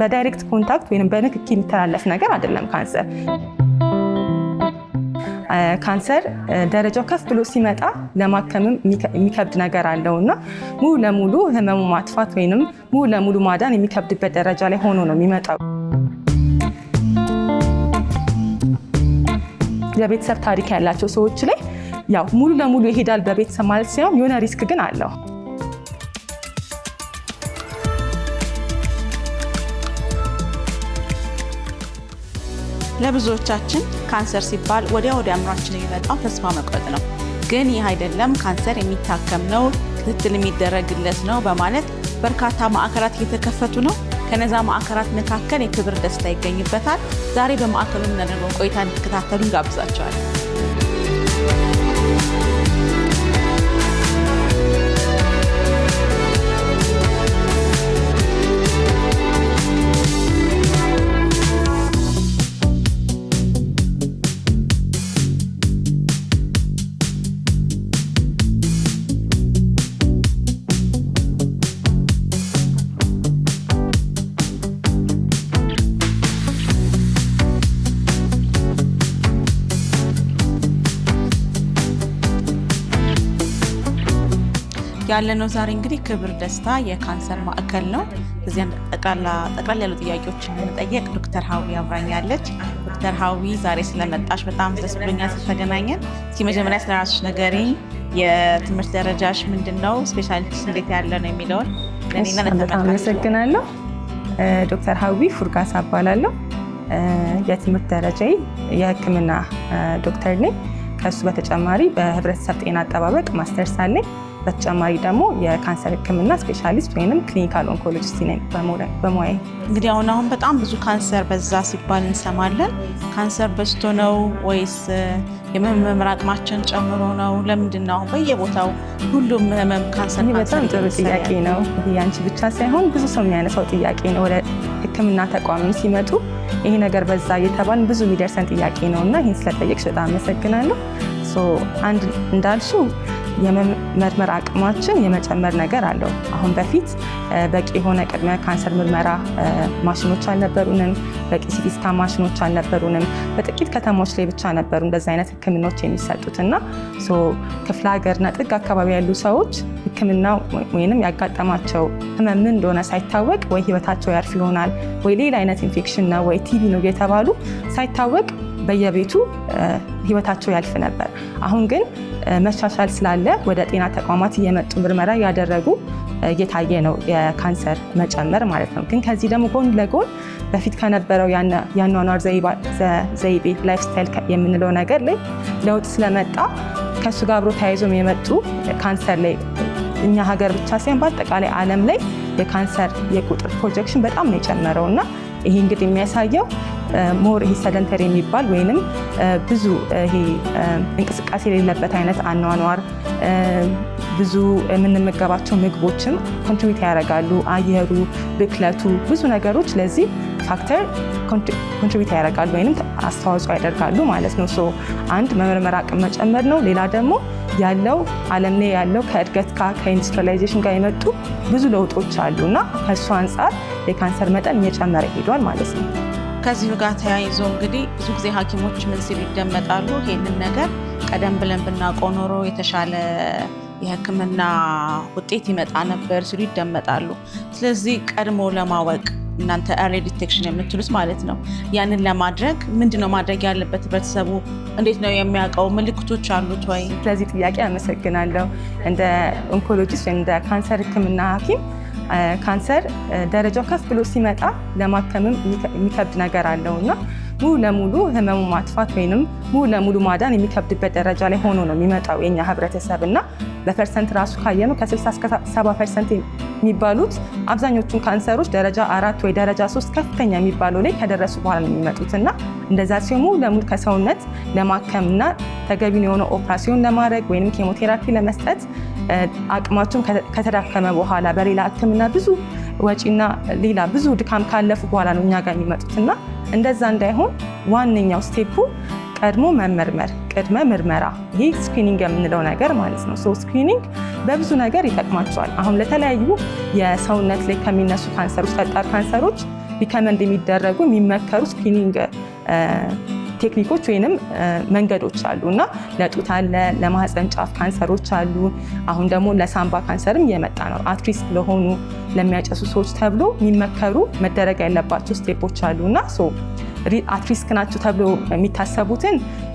በዳይሬክት ኮንታክት ወይንም በንክኪ የሚተላለፍ ነገር አይደለም ካንሰር ደረጃው ከፍ ብሎ ሲመጣ ለማከምም የሚከብድ ነገር አለውና ሙሉ ለሙሉ ህመሙ ማጥፋት ወይንም ሙሉ ለሙሉ ማዳን የሚከብድበት ደረጃ ላይ ሆኖ ነው የሚመጣው። የቤተሰብ ታሪክ ያላቸው ሰዎች ላይ ያው ሙሉ ለሙሉ ይሄዳል በቤተሰብ ማለት ሳይሆን የሆነ ሪስክ ግን አለው። ለብዙዎቻችን ካንሰር ሲባል ወዲያ አእምሯችን የሚመጣው ተስፋ መቁረጥ ነው። ግን ይህ አይደለም፣ ካንሰር የሚታከም ነው፣ ክትትል የሚደረግለት ነው በማለት በርካታ ማዕከላት እየተከፈቱ ነው። ከነዛ ማዕከላት መካከል የክብር ደስታ ይገኝበታል። ዛሬ በማዕከሉ የምናደርገውን ቆይታ እንድትከታተሉ እንጋብዛቸዋለን። ያለነው ዛሬ እንግዲህ ክብር ደስታ የካንሰር ማዕከል ነው። እዚህ ጠቅላላ ያሉ ጥያቄዎችን ለመጠየቅ ዶክተር ሀዊ አብራኛለች። ዶክተር ሀዊ ዛሬ ስለመጣሽ በጣም ደስ ብሎኛል ስለተገናኘን። እስኪ መጀመሪያ ስለራስሽ ንገሪኝ። የትምህርት ደረጃሽ ምንድነው? ስፔሻሊቲስ እንዴት ያለ ነው የሚለውን ለኔና በጣም አመሰግናለሁ። ዶክተር ሀዊ ፉርጋሳ እባላለሁ። የትምህርት ደረጃዬ የሕክምና ዶክተር ነኝ። ከሱ በተጨማሪ በህብረተሰብ ጤና አጠባበቅ ማስተርስ አለኝ። በተጨማሪ ደግሞ የካንሰር ህክምና ስፔሻሊስት ወይንም ክሊኒካል ኦንኮሎጂስት ነኝ በሙያዬ። እንግዲህ አሁን በጣም ብዙ ካንሰር በዛ ሲባል እንሰማለን። ካንሰር በዝቶ ነው ወይስ የመመርመር አቅማችን ጨምሮ ነው? ለምንድን ነው አሁን በየቦታው ሁሉም ህመም ካንሰር? በጣም ጥሩ ጥያቄ ነው። ይሄ አንቺ ብቻ ሳይሆን ብዙ ሰው የሚያነሳው ጥያቄ ነው። ወደ ህክምና ተቋምም ሲመጡ ይሄ ነገር በዛ እየተባልን ብዙ የሚደርሰን ጥያቄ ነው እና ይህን ስለጠየቅሽ በጣም አመሰግናለሁ። አንድ እንዳልሽው የመመርመር አቅማችን የመጨመር ነገር አለው። አሁን በፊት በቂ የሆነ ቅድመ ካንሰር ምርመራ ማሽኖች አልነበሩንም። በቂ ሲቲ ስካን ማሽኖች አልነበሩንም። በጥቂት ከተሞች ላይ ብቻ ነበሩ እንደዚህ አይነት ህክምናዎች የሚሰጡት እና ክፍለ ሀገርና ጥግ አካባቢ ያሉ ሰዎች ህክምና ወይንም ያጋጠማቸው ህመም ምን እንደሆነ ሳይታወቅ ወይ ህይወታቸው ያርፍ ይሆናል ወይ ሌላ አይነት ኢንፌክሽን ነው ወይ ቲቪ ነው የተባሉ ሳይታወቅ በየቤቱ ህይወታቸው ያልፍ ነበር። አሁን ግን መሻሻል ስላለ ወደ ጤና ተቋማት እየመጡ ምርመራ ያደረጉ እየታየ ነው የካንሰር መጨመር ማለት ነው። ግን ከዚህ ደግሞ ጎን ለጎን በፊት ከነበረው የአኗኗር ዘይቤ ላይፍ ስታይል የምንለው ነገር ላይ ለውጥ ስለመጣ ከሱ ጋር አብሮ ተያይዞም የመጡ ካንሰር ላይ እኛ ሀገር ብቻ ሳይሆን በአጠቃላይ ዓለም ላይ የካንሰር የቁጥር ፕሮጀክሽን በጣም ነው የጨመረው እና ይሄ እንግዲህ የሚያሳየው ሞር ይሄ ሰደንተሪ የሚባል ወይንም ብዙ ይሄ እንቅስቃሴ የሌለበት አይነት አኗኗር፣ ብዙ የምንመገባቸው ምግቦችም ኮንትሪቢዩት ያደርጋሉ። አየሩ፣ ብክለቱ፣ ብዙ ነገሮች ለዚህ ፋክተር ኮንትሪቢዩት ያደርጋሉ ወይንም አስተዋጽኦ ያደርጋሉ ማለት ነው። አንድ መመርመር አቅም መጨመር ነው። ሌላ ደግሞ ያለው ዓለም ላይ ያለው ከእድገት ጋር ከኢንዱስትሪላይዜሽን ጋር የመጡ ብዙ ለውጦች አሉ እና ከእሱ አንጻር የካንሰር መጠን እየጨመረ ሄዷል ማለት ነው። ከዚሁ ጋር ተያይዞ እንግዲህ ብዙ ጊዜ ሐኪሞች ምን ሲሉ ይደመጣሉ? ይህንን ነገር ቀደም ብለን ብናውቀው ኖሮ የተሻለ የህክምና ውጤት ይመጣ ነበር ሲሉ ይደመጣሉ። ስለዚህ ቀድሞ ለማወቅ እናንተ ኤርሊ ዲቴክሽን የምትሉት ማለት ነው፣ ያንን ለማድረግ ምንድነው ማድረግ ያለበት? ህብረተሰቡ እንዴት ነው የሚያውቀው? ምልክቶች አሉት ወይ? ስለዚህ ጥያቄ አመሰግናለሁ። እንደ ኦንኮሎጂስት ወይም እንደ ካንሰር ህክምና ሐኪም ካንሰር ደረጃው ከፍ ብሎ ሲመጣ ለማከምም የሚከብድ ነገር አለው እና ሙሉ ለሙሉ ህመሙ ማጥፋት ወይንም ሙሉ ለሙሉ ማዳን የሚከብድበት ደረጃ ላይ ሆኖ ነው የሚመጣው የኛ ህብረተሰብ እና በፐርሰንት ራሱ ካየነው ከ60 እስከ 70% የሚባሉት አብዛኞቹን ካንሰሮች ደረጃ 4 ወይ ደረጃ 3 ከፍተኛ የሚባለው ላይ ከደረሱ በኋላ ነው የሚመጡት እና እንደዛ ሲሆን ሙሉ ለሙሉ ከሰውነት ለማከምና ተገቢውን የሆነ ኦፕራሲዮን ለማድረግ ወይንም ኬሞቴራፒ ለመስጠት አቅማቸውን ከተዳከመ በኋላ በሌላ ህክምና ብዙ ወጪና ሌላ ብዙ ድካም ካለፉ በኋላ ነው እኛ ጋር የሚመጡትና እንደዛ እንዳይሆን ዋነኛው ስቴፑ ቀድሞ መመርመር፣ ቅድመ ምርመራ፣ ይሄ ስክሪኒንግ የምንለው ነገር ማለት ነው። ስክሪኒንግ በብዙ ነገር ይጠቅማቸዋል። አሁን ለተለያዩ የሰውነት ላይ ከሚነሱ ካንሰሮች፣ ጠጣር ካንሰሮች ሪከመንድ የሚደረጉ የሚመከሩ ስክሪኒንግ ቴክኒኮች ወይንም መንገዶች አሉ እና ለጡት አለ፣ ለማህፀን ጫፍ ካንሰሮች አሉ። አሁን ደግሞ ለሳምባ ካንሰርም እየመጣ ነው። አትሪስክ ለሆኑ ለሚያጨሱ ሰዎች ተብሎ የሚመከሩ መደረግ ያለባቸው ስቴፖች አሉ እና አትሪስክ ናቸው ተብሎ የሚታሰቡትን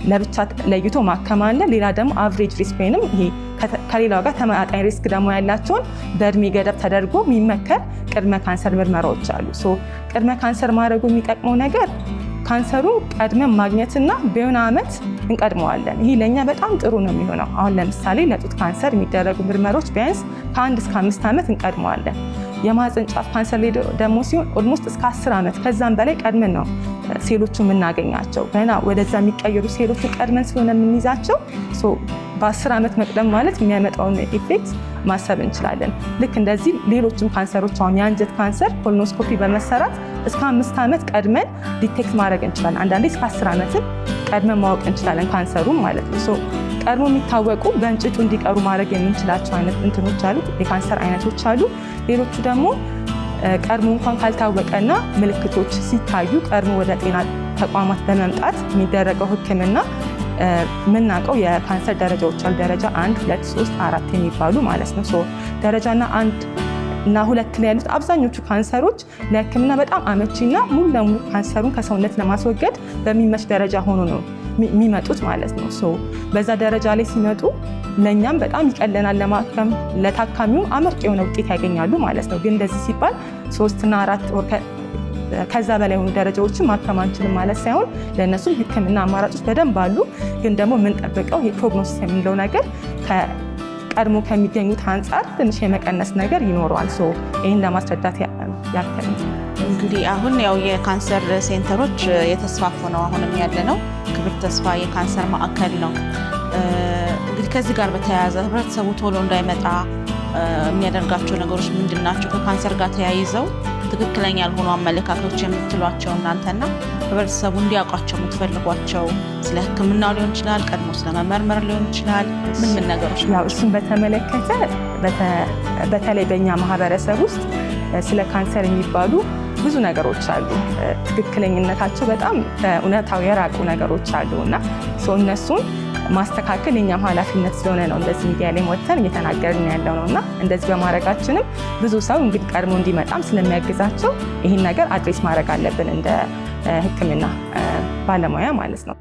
ለብቻ ለይቶ ማከም አለ። ሌላ ደግሞ አቨሬጅ ሪስክ ወይንም ይሄ ከሌላው ጋር ተመጣጣኝ ሪስክ ደግሞ ያላቸውን በእድሜ ገደብ ተደርጎ የሚመከር ቅድመ ካንሰር ምርመራዎች አሉ። ቅድመ ካንሰር ማድረጉ የሚጠቅመው ነገር ካንሰሩን ቀድመን ማግኘትና በሆነ ዓመት እንቀድመዋለን። ይሄ ለእኛ በጣም ጥሩ ነው የሚሆነው። አሁን ለምሳሌ ለጡት ካንሰር የሚደረጉ ምርመራዎች ቢያንስ ከ1 እስከ 5 ዓመት እንቀድመዋለን። የማህፀን ጫፍ ካንሰር ላይ ደግሞ ሲሆን ኦልሞስት እስከ 10 ዓመት ከዛም በላይ ቀድመን ነው ሴሎቹ የምናገኛቸው። ገና ወደዛ የሚቀየሩ ሴሎችን ቀድመን ስለሆነ የምንይዛቸው በ10 ዓመት መቅደም ማለት የሚያመጣውን ኢፌክት ማሰብ እንችላለን። ልክ እንደዚህ ሌሎችም ካንሰሮች አሁን የአንጀት ካንሰር ኮሎኖስኮፒ በመሰራት እስከ 5 ዓመት ቀድመን ዲቴክት ማድረግ እንችላለን። አንዳንዴ እስከ 10 ዓመትም ቀድመን ማወቅ እንችላለን ካንሰሩም ማለት ነው። ቀድሞ የሚታወቁ በእንጭጩ እንዲቀሩ ማድረግ የምንችላቸው አይነት እንትኖች አሉ፣ የካንሰር አይነቶች አሉ። ሌሎቹ ደግሞ ቀድሞ እንኳን ካልታወቀና ምልክቶች ሲታዩ ቀድሞ ወደ ጤና ተቋማት በመምጣት የሚደረገው ሕክምና የምናውቀው የካንሰር ደረጃዎች አሉ። ደረጃ 1፣ 2፣ 3፣ 4 የሚባሉ ማለት ነው። ደረጃና 1 እና 2 ላይ ያሉት አብዛኞቹ ካንሰሮች ለሕክምና በጣም አመቺና ሙሉ ለሙሉ ካንሰሩን ከሰውነት ለማስወገድ በሚመች ደረጃ ሆኖ ነው የሚመጡት ማለት ነው። በዛ ደረጃ ላይ ሲመጡ ለእኛም በጣም ይቀለናል ለማከም፣ ለታካሚውም አመርቂ የሆነ ውጤት ያገኛሉ ማለት ነው። ግን እንደዚህ ሲባል 3 እና 4 ወር ከዛ በላይ የሆኑ ደረጃዎችን ማከም አንችልም ማለት ሳይሆን ለእነሱም ሕክምና አማራጮች በደንብ አሉ። ግን ደግሞ የምንጠብቀው የፕሮግኖሲስ የምንለው ነገር ቀድሞ ከሚገኙት አንጻር ትንሽ የመቀነስ ነገር ይኖረዋል። ይህን ለማስረዳት ያክል እንግዲህ አሁን ያው የካንሰር ሴንተሮች የተስፋፉ ነው። አሁንም ያለ ነው ክብርት ተስፋ የካንሰር ማዕከል ነው። እንግዲህ ከዚህ ጋር በተያያዘ ህብረተሰቡ ቶሎ እንዳይመጣ የሚያደርጋቸው ነገሮች ምንድን ናቸው? ከካንሰር ጋር ተያይዘው ትክክለኛ ያልሆኑ አመለካከቶች የምትሏቸው እናንተና ህብረተሰቡ እንዲያውቋቸው የምትፈልጓቸው ስለ ሕክምናው ሊሆን ይችላል፣ ቀድሞ ስለመመርመር ሊሆን ይችላል። ምን ነገሮች? ያው እሱን በተመለከተ በተለይ በእኛ ማህበረሰብ ውስጥ ስለ ካንሰር የሚባሉ ብዙ ነገሮች አሉ። ትክክለኝነታቸው በጣም ከእውነታው የራቁ ነገሮች አሉ እና እነሱን ማስተካከል የኛም ኃላፊነት ስለሆነ ነው እንደዚህ ሚዲያ ላይ ወጥተን እየተናገርን ያለው ነው እና እንደዚህ በማድረጋችንም ብዙ ሰው እንግዲህ ቀድሞ እንዲመጣም ስለሚያግዛቸው ይህን ነገር አድሬስ ማድረግ አለብን እንደ ሕክምና ባለሙያ ማለት ነው።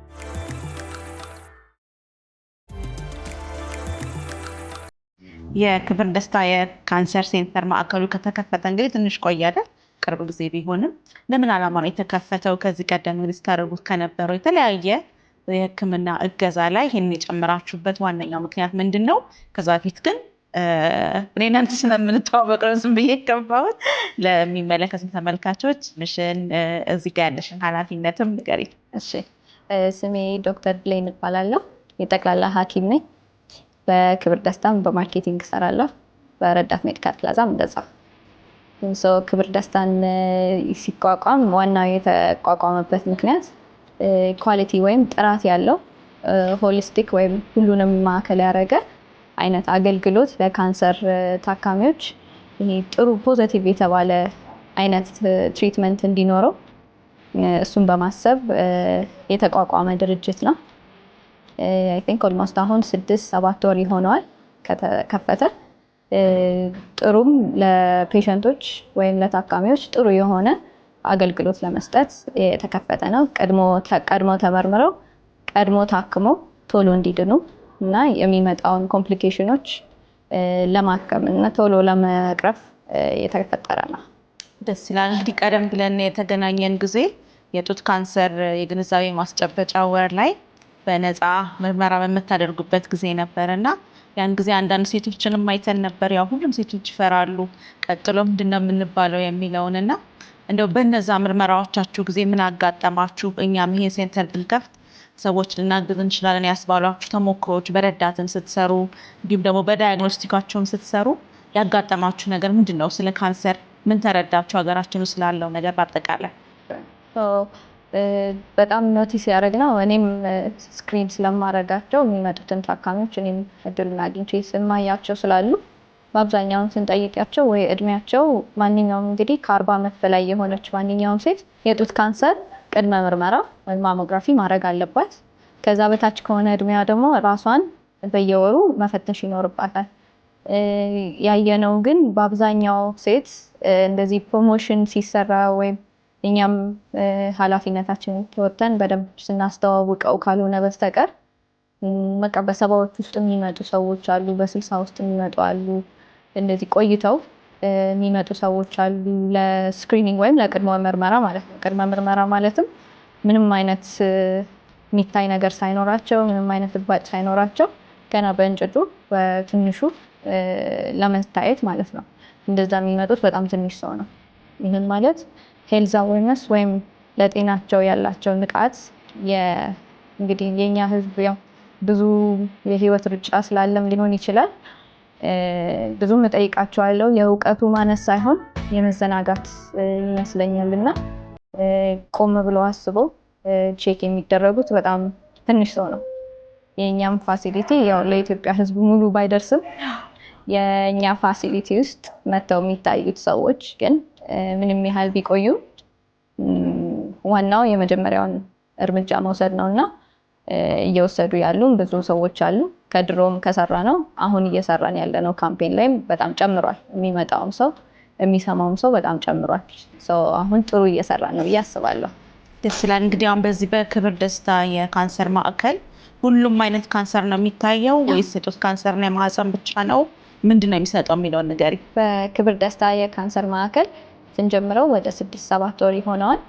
የክብር ደስታ የካንሰር ሴንተር ማዕከሉ ከተከፈተ እንግዲህ ትንሽ ቆያለ፣ ቅርብ ጊዜ ቢሆንም ለምን ዓላማ ነው የተከፈተው? ከዚህ ቀደም ስታደርጉት ከነበረው የተለያየ የህክምና እገዛ ላይ ይህን የጨመራችሁበት ዋነኛው ምክንያት ምንድን ነው? ከዛ በፊት ግን እናንተ ስለምንተዋወቅ ነው ዝም ብዬ ገባሁት። ለሚመለከቱ ተመልካቾች ምሽን እዚህ ጋር ያለሽን ኃላፊነትም ንገሪኝ። እሺ፣ ስሜ ዶክተር ብሌን እባላለሁ። የጠቅላላ ሐኪም ነኝ። በክብር ደስታም በማርኬቲንግ እሰራለሁ። በረዳት ሜዲካል ፕላዛም እንደዛ። ክብር ደስታን ሲቋቋም ዋናው የተቋቋመበት ምክንያት ኳሊቲ ወይም ጥራት ያለው ሆሊስቲክ ወይም ሁሉንም ማዕከል ያደረገ አይነት አገልግሎት ለካንሰር ታካሚዎች ይሄ ጥሩ ፖዚቲቭ የተባለ አይነት ትሪትመንት እንዲኖረው እሱን በማሰብ የተቋቋመ ድርጅት ነው። አይ ቲንክ ኦልሞስት አሁን 6-7 ወር ይሆነዋል ከተከፈተ። ጥሩም ለፔሸንቶች ወይም ለታካሚዎች ጥሩ የሆነ አገልግሎት ለመስጠት የተከፈተ ነው። ቀድሞ ተመርምረው ቀድሞ ታክሞ ቶሎ እንዲድኑ እና የሚመጣውን ኮምፕሊኬሽኖች ለማከም እና ቶሎ ለመቅረፍ የተፈጠረ ነው። ደስ ይላል። እንግዲህ ቀደም ብለን የተገናኘን ጊዜ የጡት ካንሰር የግንዛቤ ማስጨበጫ ወር ላይ በነፃ ምርመራ በምታደርጉበት ጊዜ ነበር እና ያን ጊዜ አንዳንድ ሴቶችንም አይተን ነበር። ያው ሁሉም ሴቶች ይፈራሉ ቀጥሎ ምንድነው የምንባለው የሚለውን እና እንደው በነዛ ምርመራዎቻችሁ ጊዜ ምን አጋጠማችሁ? እኛም ይሄን ሴንተር ብንከፍት ሰዎች ልናግዝ እንችላለን ያስባሏችሁ ተሞክሮች በረዳትን ስትሰሩ እንዲሁም ደግሞ በዳያግኖስቲካቸውም ስትሰሩ ያጋጠማችሁ ነገር ምንድን ነው? ስለ ካንሰር ምን ተረዳችሁ? ሀገራችን ውስጥ ስላለው ነገር በአጠቃላይ በጣም ኖቲስ ያደረግነው እኔም ስክሪን ስለማረጋቸው የሚመጡትን ታካሚዎች እኔም እድሉን አግኝቼ ስማያቸው ስላሉ በአብዛኛው ስንጠይቃቸው ወይ እድሜያቸው ማንኛውም እንግዲህ ከ40 ዓመት በላይ የሆነች ማንኛውም ሴት የጡት ካንሰር ቅድመ ምርመራ ወይም ማሞግራፊ ማድረግ አለባት። ከዛ በታች ከሆነ እድሜዋ ደግሞ ራሷን በየወሩ መፈተሽ ይኖርባታል። ያየነው ግን በአብዛኛው ሴት እንደዚህ ፕሮሞሽን ሲሰራ ወይም እኛም ኃላፊነታችንን ተወጥተን በደንብ ስናስተዋውቀው ካልሆነ በስተቀር በቃ በሰባዎች ውስጥ የሚመጡ ሰዎች አሉ፣ በ60 ውስጥ የሚመጡ አሉ። እንደዚህ ቆይተው የሚመጡ ሰዎች አሉ ለስክሪኒንግ ወይም ለቅድመ ምርመራ ማለት ነው። ቅድመ ምርመራ ማለትም ምንም አይነት የሚታይ ነገር ሳይኖራቸው፣ ምንም አይነት እባጭ ሳይኖራቸው ገና በእንጭጩ በትንሹ ለመታየት ማለት ነው። እንደዛ የሚመጡት በጣም ትንሽ ሰው ነው። ይህን ማለት ሄልዝ አዌርነስ ወይም ለጤናቸው ያላቸው ንቃት እንግዲህ የኛ ህዝብ ያው ብዙ የህይወት ሩጫ ስላለም ሊሆን ይችላል። ብዙም እጠይቃቸዋለሁ የእውቀቱ ማነስ ሳይሆን የመዘናጋት ይመስለኛልና ቆም ብለው አስበው ቼክ የሚደረጉት በጣም ትንሽ ሰው ነው። የኛም ፋሲሊቲ ያው ለኢትዮጵያ ህዝብ ሙሉ ባይደርስም የኛ ፋሲሊቲ ውስጥ መተው የሚታዩት ሰዎች ግን ምንም ያህል ቢቆዩ ዋናው የመጀመሪያውን እርምጃ መውሰድ ነውና እየወሰዱ ያሉ ብዙ ሰዎች አሉ። ከድሮም ከሰራ ነው አሁን እየሰራን ያለነው ካምፔን ላይም በጣም ጨምሯል። የሚመጣውም ሰው የሚሰማውም ሰው በጣም ጨምሯል። አሁን ጥሩ እየሰራ ነው ብዬ አስባለሁ። ደስ ይላል። እንግዲህ አሁን በዚህ በክብር ደስታ የካንሰር ማዕከል ሁሉም አይነት ካንሰር ነው የሚታየው ወይስ የጡት ካንሰር እና የማህፀን ብቻ ነው? ምንድን ነው የሚሰጠው የሚለውን ንገሪ። በክብር ደስታ የካንሰር ማዕከል ስንጀምረው ወደ 6-7 ወር ይሆነዋል።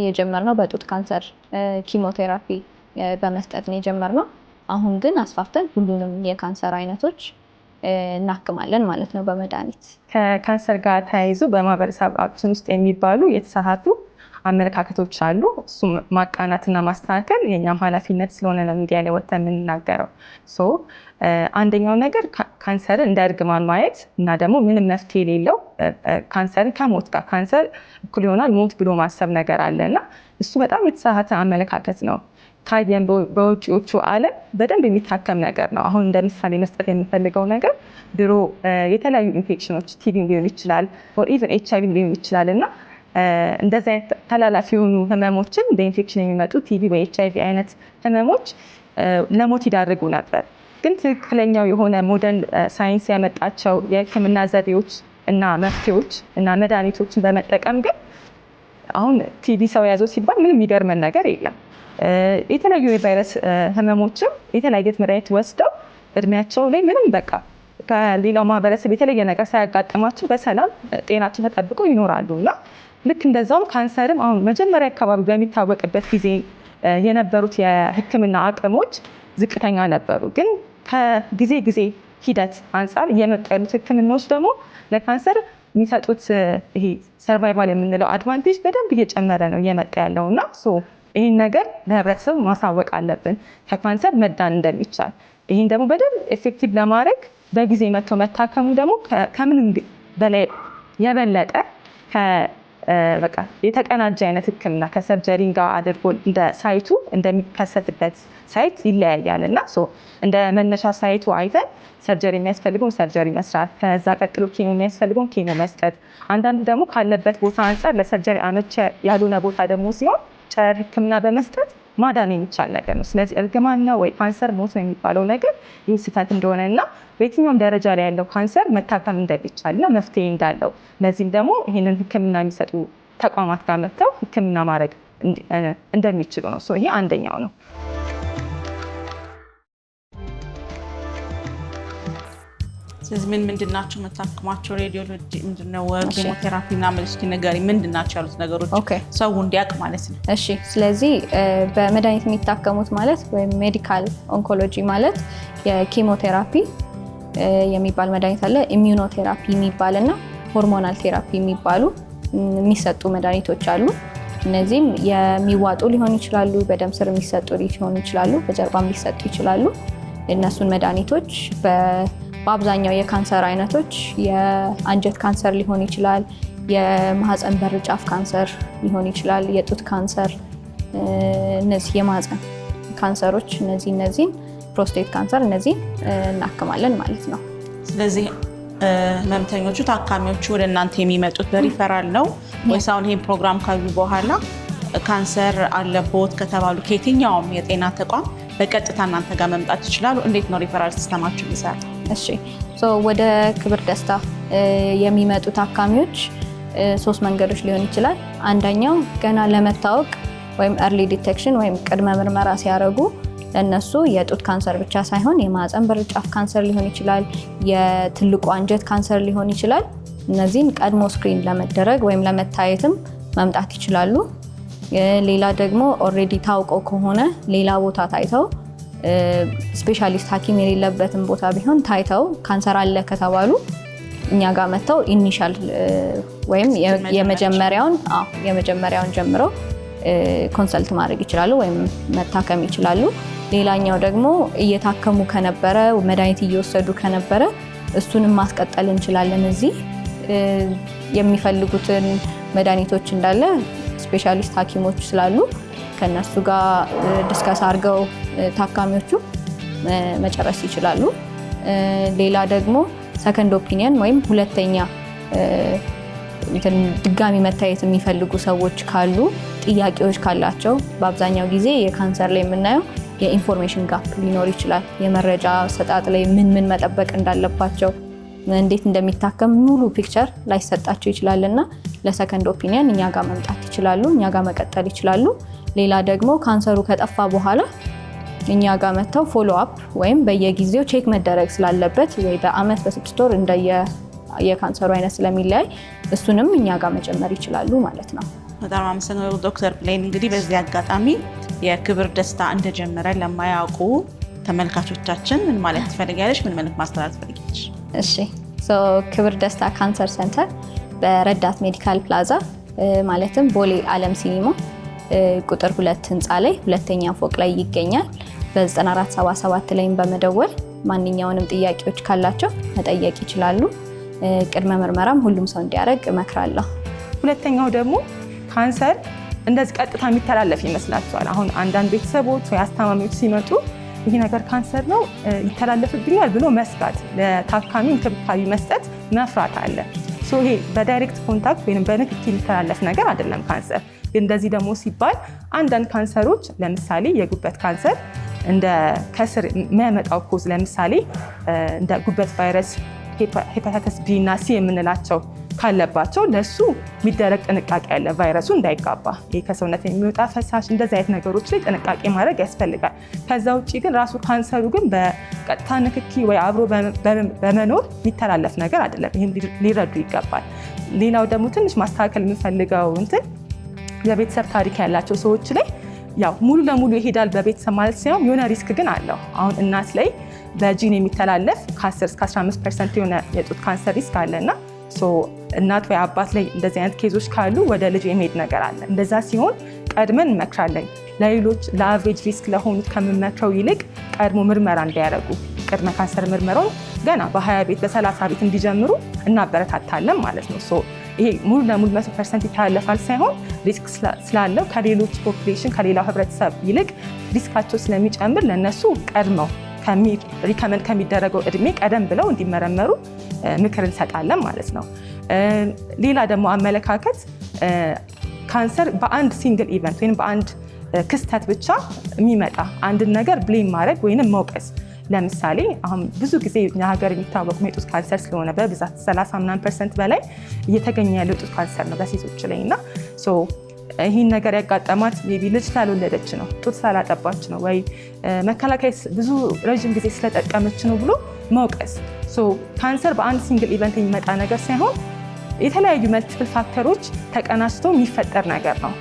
የጀመርነው በጡት ካንሰር ኪሞቴራፒ በመስጠት ነው የጀመርነው። አሁን ግን አስፋፍተን ሁሉንም የካንሰር አይነቶች እናክማለን ማለት ነው በመድኃኒት። ከካንሰር ጋር ተያይዞ በማህበረሰባችን ውስጥ የሚባሉ የተሳሳቱ አመለካከቶች አሉ። እሱም ማቃናትና ማስተካከል የኛም ኃላፊነት ስለሆነ ነው ሚዲያ ላይ ወጥተን የምንናገረው። አንደኛው ነገር ካንሰርን እንደ እርግማን ማየት እና ደግሞ ምንም መፍትሄ የሌለው ካንሰርን ከሞት ጋር ካንሰር እኩል ይሆናል ሞት ብሎ ማሰብ ነገር አለ እና እሱ በጣም የተሳሳተ አመለካከት ነው። ታዲያን በውጪዎቹ ዓለም በደንብ የሚታከም ነገር ነው። አሁን እንደ ምሳሌ መስጠት የምፈልገው ነገር ድሮ የተለያዩ ኢንፌክሽኖች ቲቪ ሊሆን ይችላል ኦር ኢቨን HIV ሊሆን ይችላል እና እንደዚህ አይነት ተላላፊ የሆኑ ህመሞችን በኢንፌክሽን የሚመጡ ቲቪ በኤችአይቪ አይነት ህመሞች ለሞት ይዳርጉ ነበር። ግን ትክክለኛው የሆነ ሞደርን ሳይንስ ያመጣቸው የህክምና ዘዴዎች እና መፍትሄዎች እና መድኃኒቶችን በመጠቀም ግን አሁን ቲቪ ሰው ያዘው ሲባል ምንም የሚገርመን ነገር የለም። የተለያዩ የቫይረስ ህመሞችም የተለያየ መድኃኒት ወስደው እድሜያቸው ላይ ምንም በቃ ከሌላው ማህበረሰብ የተለየ ነገር ሳያጋጥማቸው በሰላም ጤናቸው ተጠብቆ ይኖራሉ እና ልክ እንደዛውም ካንሰርም አሁን መጀመሪያ አካባቢ በሚታወቅበት ጊዜ የነበሩት የህክምና አቅሞች ዝቅተኛ ነበሩ። ግን ከጊዜ ጊዜ ሂደት አንጻር እየመጡ ያሉት ህክምናዎች ደግሞ ለካንሰር የሚሰጡት ይሄ ሰርቫይቫል የምንለው አድቫንቴጅ በደንብ እየጨመረ ነው እየመጣ ያለው እና ይህን ነገር ለህብረተሰቡ ማሳወቅ አለብን ከካንሰር መዳን እንደሚቻል። ይህን ደግሞ በደንብ ኤፌክቲቭ ለማድረግ በጊዜ መጥቶ መታከሙ ደግሞ ከምንም በላይ የበለጠ በቃ የተቀናጀ አይነት ህክምና ከሰርጀሪ ጋር አድርጎ እንደ ሳይቱ እንደሚከሰትበት ሳይት ይለያያል እና እንደ መነሻ ሳይቱ አይተን ሰርጀሪ የሚያስፈልገውን ሰርጀሪ መስራት፣ ከዛ ቀጥሎ ኬሞ የሚያስፈልገውን ኬሞ መስጠት፣ አንዳንድ ደግሞ ካለበት ቦታ አንጻር ለሰርጀሪ አመቺ ያልሆነ ቦታ ደግሞ ሲሆን ጨረር ህክምና በመስጠት ማዳን የሚቻል ነገር ነው። ስለዚህ እርግማን ነው ወይ ካንሰር ሞት ነው የሚባለው ነገር ይህ ስህተት እንደሆነ እና በየትኛውም ደረጃ ላይ ያለው ካንሰር መታከም እንደሚቻል እና መፍትሄ እንዳለው ለዚህም ደግሞ ይህንን ህክምና የሚሰጡ ተቋማት ጋር መጥተው ህክምና ማድረግ እንደሚችሉ ነው። ይሄ አንደኛው ነው። ስለዚህ ምንድን ናቸው የምታክሟቸው? ሬዲዮሎጂ ምንድነው? ኬሞቴራፒ እና መልስኪ ነገሪ ምንድን ናቸው ያሉት ነገሮች ሰው እንዲያውቅ ማለት ነው። እሺ፣ ስለዚህ በመድኃኒት የሚታከሙት ማለት ወይም ሜዲካል ኦንኮሎጂ ማለት የኬሞቴራፒ የሚባል መድኃኒት አለ፣ ኢሚዩኖቴራፒ የሚባል እና ሆርሞናል ቴራፒ የሚባሉ የሚሰጡ መድኃኒቶች አሉ። እነዚህም የሚዋጡ ሊሆኑ ይችላሉ፣ በደም ስር የሚሰጡ ሊሆኑ ይችላሉ፣ በጀርባም ሊሰጡ ይችላሉ። እነሱን መድኃኒቶች በአብዛኛው የካንሰር አይነቶች የአንጀት ካንሰር ሊሆን ይችላል፣ የማህፀን በር ጫፍ ካንሰር ሊሆን ይችላል፣ የጡት ካንሰር፣ እነዚህ የማህፀን ካንሰሮች እነዚህን ፕሮስቴት ካንሰር እነዚህን እናክማለን ማለት ነው። ስለዚህ ህመምተኞቹ ታካሚዎቹ ወደ እናንተ የሚመጡት በሪፈራል ነው ወይስ አሁን ይሄን ፕሮግራም ካዩ በኋላ ካንሰር አለቦት ከተባሉ ከየትኛውም የጤና ተቋም በቀጥታ እናንተ ጋር መምጣት ይችላሉ? እንዴት ነው ሪፈራል ሲስተማችሁ የሚሰራው? እሺ ወደ ክብር ደስታ የሚመጡ ታካሚዎች 3 መንገዶች ሊሆን ይችላል። አንደኛው ገና ለመታወቅ ወይም early detection ወይም ቅድመ ምርመራ ሲያደርጉ ለነሱ የጡት ካንሰር ብቻ ሳይሆን የማህፀን በር ጫፍ ካንሰር ሊሆን ይችላል፣ የትልቁ አንጀት ካንሰር ሊሆን ይችላል። እነዚህን ቀድሞ ስክሪን ለመደረግ ወይም ለመታየትም መምጣት ይችላሉ። ሌላ ደግሞ ኦልሬዲ ታውቀው ከሆነ ሌላ ቦታ ታይተው ስፔሻሊስት ሐኪም የሌለበትን ቦታ ቢሆን ታይተው ካንሰር አለ ከተባሉ እኛ ጋር መጥተው ኢኒሻል ወይም የመጀመሪያውን ጀምረው ኮንሰልት ማድረግ ይችላሉ ወይም መታከም ይችላሉ። ሌላኛው ደግሞ እየታከሙ ከነበረ መድኃኒት እየወሰዱ ከነበረ እሱንም ማስቀጠል እንችላለን። እዚህ የሚፈልጉትን መድኃኒቶች እንዳለ ስፔሻሊስት ሐኪሞች ስላሉ ከነሱ ጋር ዲስከስ አድርገው ታካሚዎቹ መጨረስ ይችላሉ። ሌላ ደግሞ ሰከንድ ኦፒኒየን ወይም ሁለተኛ ድጋሚ መታየት የሚፈልጉ ሰዎች ካሉ ጥያቄዎች ካላቸው በአብዛኛው ጊዜ የካንሰር ላይ የምናየው የኢንፎርሜሽን ጋፕ ሊኖር ይችላል። የመረጃ ሰጣጥ ላይ ምን መጠበቅ እንዳለባቸው እንዴት እንደሚታከም ሙሉ ፒክቸር ላይሰጣቸው ይችላልና ለሰከንድ ኦፒኒየን እኛ ጋር መምጣት ይችላሉ፣ እኛ ጋር መቀጠል ይችላሉ። ሌላ ደግሞ ካንሰሩ ከጠፋ በኋላ እኛ ጋር መጥተው ፎሎ አፕ ወይም በየጊዜው ቼክ መደረግ ስላለበት ወይ በአመት በ6 ወር የካንሰሩ አይነት ስለሚለያይ እሱንም እኛ ጋር መጨመር ይችላሉ ማለት ነው። በጣም አመሰግናለሁ ዶክተር ብሌን። እንግዲህ በዚህ አጋጣሚ የክብር ደስታ እንደጀመረ ለማያውቁ ተመልካቾቻችን ምን ማለት ትፈልጊያለሽ? ምን መልዕክት ማስተላለፍ ትፈልጊያለሽ? እሺ ክብር ደስታ ካንሰር ሴንተር በረዳት ሜዲካል ፕላዛ ማለትም ቦሌ ዓለም ሲኒማ ቁጥር 2 ህንፃ ላይ 2ኛ ፎቅ ላይ ይገኛል። በ9477 ላይም በመደወል ማንኛውንም ጥያቄዎች ካላቸው መጠየቅ ይችላሉ። ቅድመ ምርመራም ሁሉም ሰው እንዲያደርግ እመክራለሁ። ሁለተኛው ደግሞ ካንሰር እንደዚህ ቀጥታ የሚተላለፍ ይመስላችኋል? አሁን አንዳንድ ቤተሰቦች ወይ አስታማሚዎች ሲመጡ ይሄ ነገር ካንሰር ነው ይተላለፍብኛል ብሎ መስጋት፣ ለታካሚ እንክብካቤ መስጠት መፍራት አለ። ይሄ በዳይሬክት ኮንታክት ወይም በንክኪ የሚተላለፍ ነገር አይደለም ካንሰር። እንደዚህ ደግሞ ሲባል አንዳንድ ካንሰሮች ለምሳሌ የጉበት ካንሰር እንደ ከስር የሚያመጣው ኮዝ ለምሳሌ እንደ ጉበት ቫይረስ፣ ሄፓታይተስ ቢ እና ሲ የምንላቸው ካለባቸው ለሱ የሚደረግ ጥንቃቄ ያለ ቫይረሱ እንዳይጋባ ይሄ ከሰውነት የሚወጣ ፈሳሽ እንደዚህ አይነት ነገሮች ላይ ጥንቃቄ ማድረግ ያስፈልጋል። ከዛ ውጭ ግን ራሱ ካንሰሩ ግን በቀጥታ ንክኪ ወይ አብሮ በመኖር የሚተላለፍ ነገር አይደለም። ይህም ሊረዱ ይገባል። ሌላው ደግሞ ትንሽ ማስተካከል የምፈልገው የቤተሰብ ታሪክ ያላቸው ሰዎች ላይ ያው ሙሉ ለሙሉ ይሄዳል በቤተሰብ ማለት ሳይሆን የሆነ ሪስክ ግን አለው። አሁን እናት ላይ በጂን የሚተላለፍ ከ10 እስከ 15% የሆነ የጡት ካንሰር ሪስክ አለና እናት ወይ አባት ላይ እንደዚህ አይነት ኬዞች ካሉ ወደ ልጅ የሚሄድ ነገር አለ። እንደዛ ሲሆን ቀድመን እንመክራለን። ለሌሎች ለአቨሬጅ ሪስክ ለሆኑት ከምንመክረው ይልቅ ቀድሞ ምርመራ እንዲያደርጉ ቅድመ ካንሰር ምርመራውን ገና በ20 ቤት በ30 ቤት እንዲጀምሩ እናበረታታለን ማለት ነው። ይሄ ሙሉ ለሙሉ 100% ይተላለፋል ሳይሆን ሪስክ ስላለው ከሌሎች ፖፑሌሽን ከሌላው ህብረተሰብ ይልቅ ሪስካቸው ስለሚጨምር ለነሱ ቀድመው ሪከመንድ ከሚደረገው እድሜ ቀደም ብለው እንዲመረመሩ ምክር እንሰጣለን ማለት ነው። ሌላ ደግሞ አመለካከት ካንሰር በአንድ ሲንግል ኢቨንት ወይም በአንድ ክስተት ብቻ የሚመጣ አንድን ነገር ብሌም ማድረግ ወይንም መውቀስ። ለምሳሌ አሁን ብዙ ጊዜ እኛ ሀገር የሚታወቁ የጡት ካንሰር ስለሆነ በብዛት 30% በላይ እየተገኘ ያለው ጡት ካንሰር ነው በሴቶች ላይ እና ይህን ነገር ያጋጠማት ሜይ ቢ ልጅ ስላልወለደች ነው፣ ጡት ስላላጠባች ነው፣ ወይ መከላከያ ብዙ ረዥም ጊዜ ስለጠቀመች ነው ብሎ መውቀስ። ካንሰር በአንድ ሲንግል ኢቨንት የሚመጣ ነገር ሳይሆን የተለያዩ መልቲፕል ፋክተሮች ተቀናጅተው የሚፈጠር ነገር ነው።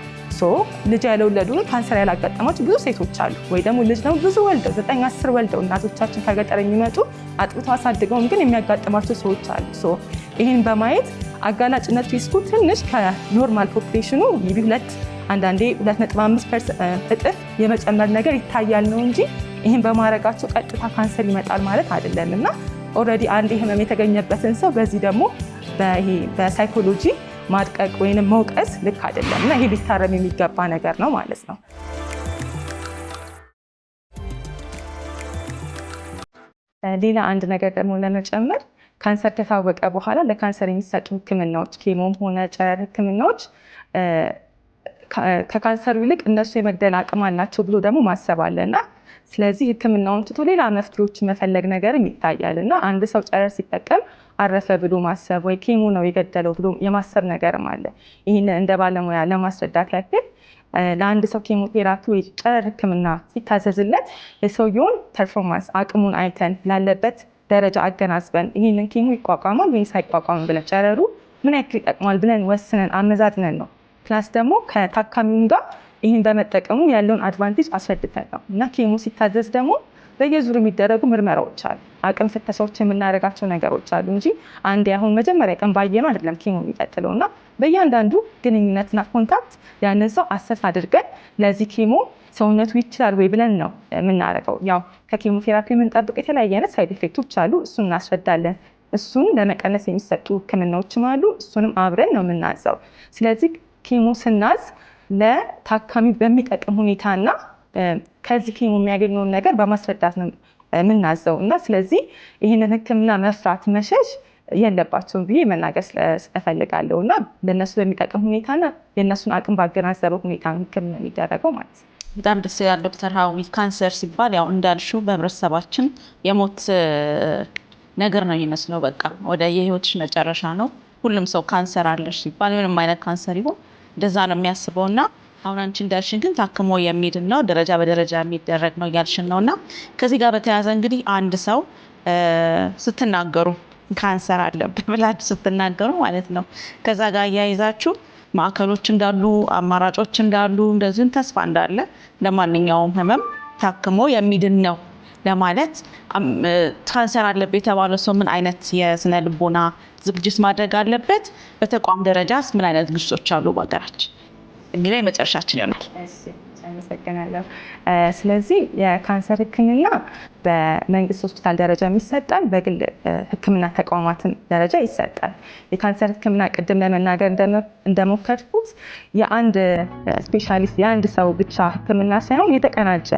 ልጅ ያልወለዱ ካንሰር ያላጋጠማቸው ብዙ ሴቶች አሉ። ወይ ደግሞ ልጅ ነው ብዙ ወልደው 9-10 ወልደው እናቶቻችን ከገጠር የሚመጡ አጥብተው አሳድገውም ግን የሚያጋጥማቸው ሰዎች አሉ። ይህን በማየት አጋላጭነት ሪስኩ ትንሽ ከኖርማል ፖፑሌሽኑ ሜይ ቢ 2 አንዳንዴ 2.5 እጥፍ የመጨመር ነገር ይታያል ነው እንጂ ይህን በማድረጋቸው ቀጥታ ካንሰር ይመጣል ማለት አይደለም። እና ኦልሬዲ አንድ ህመም የተገኘበትን ሰው በዚህ ደግሞ በሳይኮሎጂ ማድቀቅ ወይንም መውቀስ ልክ አይደለም እና ይሄ ሊታረም የሚገባ ነገር ነው ማለት ነው። ሌላ አንድ ነገር ደግሞ ለመጨመር ካንሰር ከታወቀ በኋላ ለካንሰር የሚሰጡ ህክምናዎች ኬሞም ሆነ ጨረር ህክምናዎች ከካንሰሩ ይልቅ እነሱ የመግደል አቅም አላቸው ብሎ ደግሞ ማሰብ አለና ስለዚህ ህክምናውን ትቶ ሌላ መፍትሄዎች መፈለግ ነገርም ይታያል እና አንድ ሰው ጨረር ሲጠቀም አረፈ ብሎ ማሰብ ወይ ኬሞ ነው የገደለው ብሎ የማሰብ ነገርም አለ። ይህን እንደ ባለሙያ ለማስረዳት ያክል ለአንድ ሰው ኬሞቴራፒ ወይ ጨረር ህክምና ሲታዘዝለት የሰውየውን ፐርፎርማንስ አቅሙን አይተን ላለበት ደረጃ አገናዝበን ይህንን ኬሞ ይቋቋማል ወይስ አይቋቋምም ብለን ጨረሩ ምን ያክል ይጠቅማል ብለን ወስነን አመዛዝነን ነው። ፕላስ ደግሞ ከታካሚው ጋር ይህን በመጠቀሙ ያለውን አድቫንቴጅ አስረድተን ነው እና ኬሞ ሲታዘዝ ደግሞ በየዙር የሚደረጉ ምርመራዎች አሉ፣ አቅም ፍተሻዎች የምናደርጋቸው ነገሮች አሉ እንጂ አንድ አሁን መጀመሪያ ቀን ባየነው አይደለም ኬሞ የሚቀጥለው እና በእያንዳንዱ ግንኙነትና ኮንታክት ያንን ሰው አሰስ አድርገን ለዚህ ኬሞ ሰውነቱ ይችላል ወይ ብለን ነው የምናደርገው። ያው ከኬሞቴራፒ የምንጠብቅ የተለያየ አይነት ሳይድ ኢፌክቶች አሉ፣ እሱን እናስረዳለን። እሱን ለመቀነስ የሚሰጡ ህክምናዎችም አሉ፣ እሱንም አብረን ነው የምናዘው። ስለዚህ ኬሞ ስናዝ ለታካሚ በሚጠቅም ሁኔታና ከዚህ ኬሞ የሚያገኘውን ነገር በማስረዳት ነው የምናዘው እና ስለዚህ ይህንን ህክምና መፍራት መሸሽ የለባቸውም ብዬ መናገር እፈልጋለሁ እና ለእነሱ በሚጠቅም ሁኔታና የእነሱን አቅም ባገናዘበው ሁኔታ ህክምና የሚደረገው ማለት ነው። በጣም ደስ ይላል ዶክተር ሀዊ። ካንሰር ሲባል ያው እንዳልሽው በህብረተሰባችን የሞት ነገር ነው የሚመስለው። በቃ ወደ የህይወትሽ መጨረሻ ነው። ሁሉም ሰው ካንሰር አለሽ ሲባል ምንም አይነት ካንሰር ይሁን እንደዛ ነው የሚያስበው እና አሁን አንቺ እንዳልሽን ግን ታክሞ የሚድን ነው፣ ደረጃ በደረጃ የሚደረግ ነው እያልሽን ነው እና ከዚህ ጋር በተያያዘ እንግዲህ አንድ ሰው ስትናገሩ ካንሰር አለብህ ብላችሁ ስትናገሩ ማለት ነው ከዛ ጋር እያይዛችሁ ማዕከሎች እንዳሉ አማራጮች እንዳሉ እንደዚህም ተስፋ እንዳለ ለማንኛውም ህመም ታክሞ የሚድን ነው ለማለት ካንሰር አለበት የተባለ ሰው ምን አይነት የስነ ልቦና ዝግጅት ማድረግ አለበት? በተቋም ደረጃስ ምን አይነት ዝግጅቶች አሉ በሀገራችን የሚለው የመጨረሻችን ይሆናል። አመሰግናለሁ። ስለዚህ የካንሰር ህክምና በመንግስት ሆስፒታል ደረጃ ይሰጣል፣ በግል ህክምና ተቋማትን ደረጃ ይሰጣል። የካንሰር ህክምና ቅድም ለመናገር እንደሞከርኩት የአንድ ስፔሻሊስት የአንድ ሰው ብቻ ህክምና ሳይሆን የተቀናጀ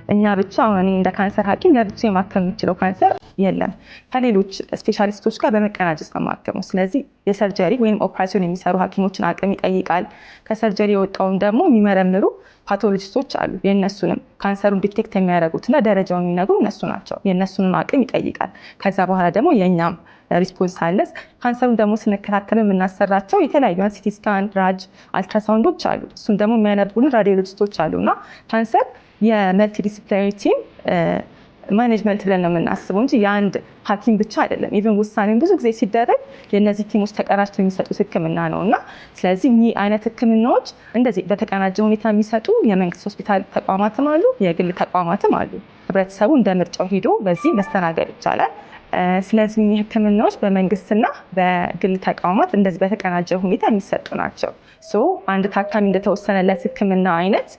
እኛ ብቻ አሁን እንደ ካንሰር ሐኪም ለብቻ ማከም የሚችለው ካንሰር የለም። ከሌሎች ስፔሻሊስቶች ጋር በመቀናጀት ነው ማከሙ። ስለዚህ የሰርጀሪ ወይም ኦፕራሲዮን የሚሰሩ ሐኪሞችን አቅም ይጠይቃል። ከሰርጀሪ የወጣውን ደግሞ የሚመረምሩ ፓቶሎጂስቶች አሉ። የእነሱንም ካንሰሩን ዲቴክት የሚያደርጉትና ደረጃውን የሚነግሩ እነሱ ናቸው። የእነሱንም አቅም ይጠይቃል። ከዛ በኋላ ደግሞ የእኛም ሪስፖንስ አለ። ካንሰሩን ደግሞ ስንከታተል የምናሰራቸው የተለያዩ ሲቲ ስካን፣ ራጅ፣ አልትራሳውንዶች አሉ። እሱም ደግሞ የሚያነቡልን ራዲዮሎጂስቶች አሉ እና ካንሰር የመልቲዲስፕሊናሪ ቲም ማኔጅመንት ብለን ነው የምናስበው እንጂ የአንድ ሐኪም ብቻ አይደለም። ኢቨን ውሳኔም ብዙ ጊዜ ሲደረግ የእነዚህ ቲሞች ተቀናጅተው የሚሰጡት ህክምና ነው እና ስለዚህ ይህ አይነት ህክምናዎች እንደዚህ በተቀናጀ ሁኔታ የሚሰጡ የመንግስት ሆስፒታል ተቋማትም አሉ፣ የግል ተቋማትም አሉ። ህብረተሰቡ እንደ ምርጫው ሄዶ በዚህ መስተናገድ ይቻላል። ስለዚህ ይህ ህክምናዎች በመንግስትና በግል ተቋማት እንደዚህ በተቀናጀ ሁኔታ የሚሰጡ ናቸው። አንድ ታካሚ እንደተወሰነለት ህክምና አይነት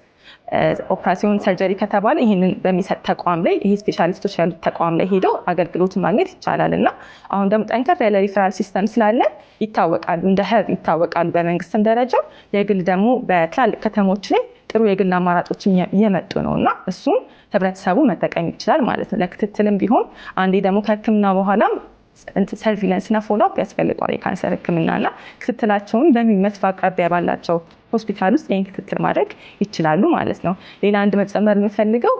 ኦፕራሲዮን ሰርጀሪ ከተባለ ይህንን በሚሰጥ ተቋም ላይ ይህ ስፔሻሊስቶች ያሉት ተቋም ላይ ሄደው አገልግሎቱን ማግኘት ይቻላል እና አሁን ደግሞ ጠንከር ያለ ሪፈራል ሲስተም ስላለ ይታወቃሉ፣ እንደ ህብ ይታወቃሉ በመንግስትም ደረጃ። የግል ደግሞ በትላልቅ ከተሞች ላይ ጥሩ የግል አማራጮች እየመጡ ነው እና እሱም ህብረተሰቡ መጠቀም ይችላል ማለት ነው። ለክትትልም ቢሆን አንዴ ደግሞ ከህክምና በኋላም ሰርቪለንስ እና ፎሎአፕ ያስፈልገዋል የካንሰር ህክምናና ክትትላቸውን በሚመች በአቅራቢያ ባላቸው ሆስፒታል ውስጥ ይህን ክትትል ማድረግ ይችላሉ ማለት ነው። ሌላ አንድ መጨመር የምፈልገው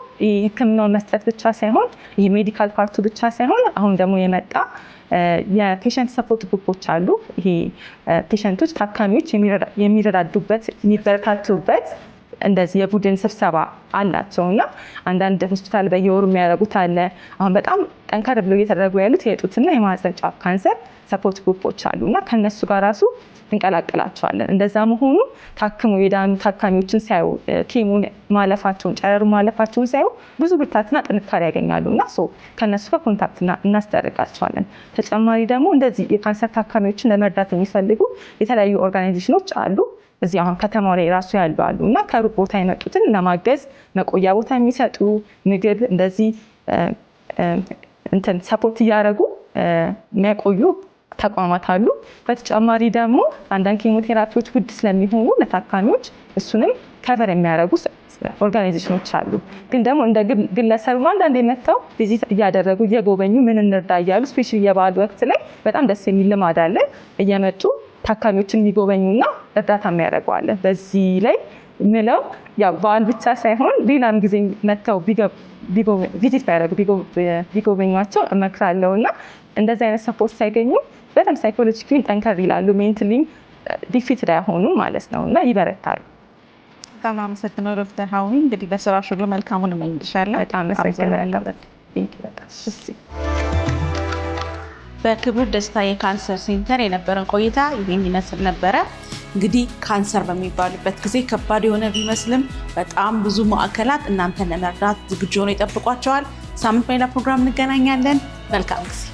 ህክምናውን መስጠት ብቻ ሳይሆን ይህ ሜዲካል ፓርቱ ብቻ ሳይሆን አሁን ደግሞ የመጣ የፔሸንት ሰፖርት ግሩፖች አሉ። ይሄ ፔሸንቶች ታካሚዎች የሚረዳዱበት የሚበረታቱበት እንደዚህ የቡድን ስብሰባ አላቸው እና አንዳንድ ሆስፒታል በየወሩ የሚያደርጉት አለ። አሁን በጣም ጠንከር ብለው እየተደረጉ ያሉት የጡትና የማህፀን ጫፍ ካንሰር ሰፖርት ግሩፖች አሉ እና ከነሱ ጋር ራሱ እንቀላቀላቸዋለን። እንደዛ መሆኑ ታክሞ የዳኑ ታካሚዎችን ሳዩ ኬሞን ማለፋቸውን ጨረሩ ማለፋቸውን ሳዩ ብዙ ብርታትና ጥንካሬ ያገኛሉ እና ከነሱ ጋር ኮንታክት እናስደርጋቸዋለን። ተጨማሪ ደግሞ እንደዚህ የካንሰር ታካሚዎችን ለመርዳት የሚፈልጉ የተለያዩ ኦርጋናይዜሽኖች አሉ። እዚህ አሁን ከተማው ላይ ራሱ ያሉ አሉ እና ከሩቅ ቦታ የመጡትን ለማገዝ መቆያ ቦታ የሚሰጡ ምግብ እንደዚህ ሰፖርት እያደረጉ የሚያቆዩ ተቋማት አሉ። በተጨማሪ ደግሞ አንዳንድ ኬሞቴራፒዎች ውድ ስለሚሆኑ ለታካሚዎች እሱንም ከቨር የሚያደርጉ ኦርጋናይዜሽኖች አሉ። ግን ደግሞ እንደ ግለሰብ አንዳንዴ መጥተው ቪዚት እያደረጉ እየጎበኙ ምን እንርዳ እያሉ ስፔሻሊ የበዓል ወቅት ላይ በጣም ደስ የሚል ልማድ አለ። እየመጡ ታካሚዎችን የሚጎበኙና እርዳታ የሚያደርጉ አለ። በዚህ ላይ ምለው ያው በዓል ብቻ ሳይሆን ሌላም ጊዜ መጥተው ቪዚት ቢጎበኟቸው እመክራለሁ እና እንደዚህ አይነት ሰፖርት ሳይገኙ በጣም ሳይኮሎጂካሊ ጠንከር ይላሉ፣ ሜንታሊ ዲፊት ላይ ሆኑ ማለት ነው እና ይበረታሉ። በጣም አመሰግናለሁ ዶክተር ሀዊ። እንግዲህ በስራሽ ሁሉ መልካሙን እመኝልሻለሁ። በጣም አመሰግናለሁ። በክብር ደስታ የካንሰር ሴንተር የነበረን ቆይታ ይህን ይመስል ነበረ። እንግዲህ ካንሰር በሚባሉበት ጊዜ ከባድ የሆነ ቢመስልም በጣም ብዙ ማዕከላት እናንተን ለመርዳት ዝግጁ ሆነው ይጠብቋቸዋል። ሳምንት በሌላ ፕሮግራም እንገናኛለን። መልካም ጊዜ